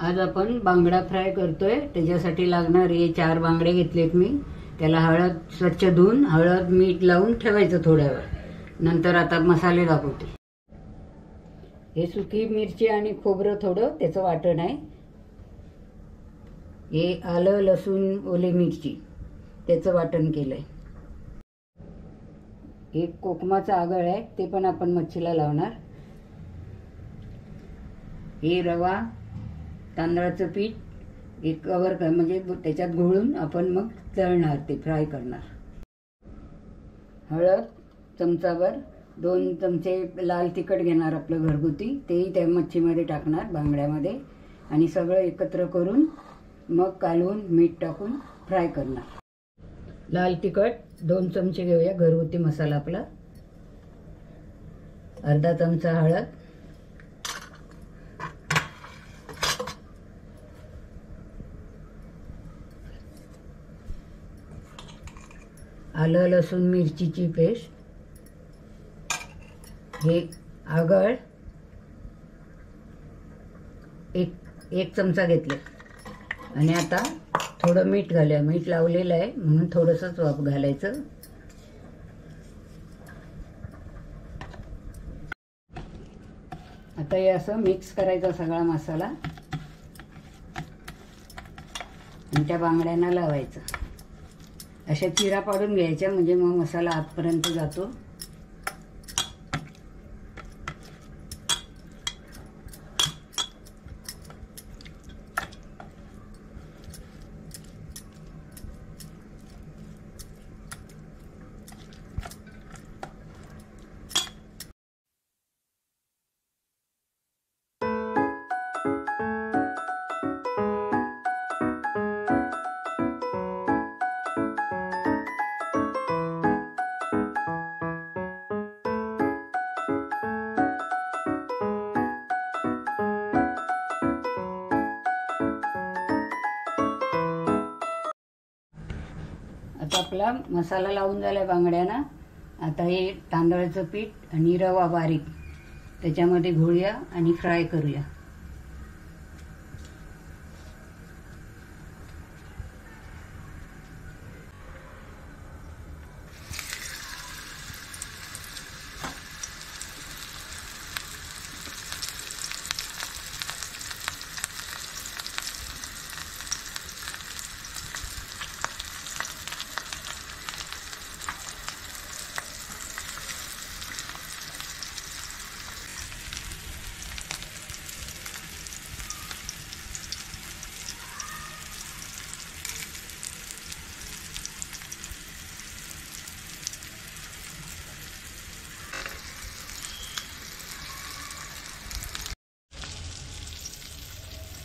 आज आपण बांगडा फ्राय करतोय। त्याच्यासाठी लागणारे 4 बांगडे घेतलेत मी। त्याला हळद स्वच्छ धुवून हळद मीठ लावून ठेवायचं थोड्या वेळ। नंतर आता मसाले दाखवते। हे सुकी मिरची आणि खोबरं थोडं त्याचं वाटण आहे। हे आलं लसूण ओली मिरची त्याचं वाटण केलंय। एक कोकमाचा आगळ आहे ते पण आपण मच्छीला लावणार। हे रवा तांदळाचं पीठ एक कवर म्हणजे त्याच्यात घोळून आपण मग तळणार ते फ्राय करणार। हळद चमचाभर 2 चमचे लाल तिखट घेणार आपलं घरगुती तेही त्या मच्छीमध्ये टाकणार बांगड्यामध्ये आणि सगळं एकत्र करून मग कालवून मीठ टाकून फ्राय करणार। लाल तिखट 2 चमचे घेऊया घरगुती मसाला आपला। अर्धा चमचा हळद, आलं लसूण मिरचीची पेस्ट, हे आगळ एक चमचा घेतले आणि आता थोडं मीठ घालूया। मीठ लावलेलं आहे म्हणून थोडंसंच वाफ घालायचं। आता हे असं मिक्स करायचा सगळा मसाला आणि त्या बांगड्यांना लावायचं। अशा चिरा पाडून घ्यायच्या म्हणजे मग मसाला आतपर्यंत जातो। आता आपला मसाला लावून झालाय बांगड्यांना। आता हे तांदळाचं पीठ आणि रवा बारीक त्याच्यामध्ये घोळूया आणि फ्राय करूया।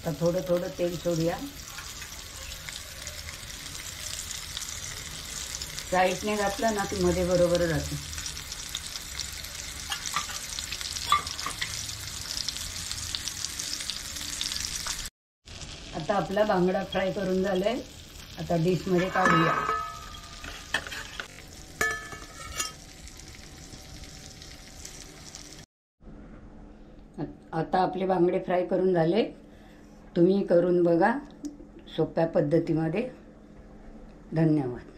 आता थोडं थोडं तेल सोडूया। साईडने घातलं ना की मध्ये बरोबर जातं। आता आपला बांगडा फ्राय करून झालाय। आता डिश मध्ये काढूया। आता आपले बांगडे फ्राय करून झाले। तुम्ही करून बघा सोप्या पद्धतीमध्ये। धन्यवाद।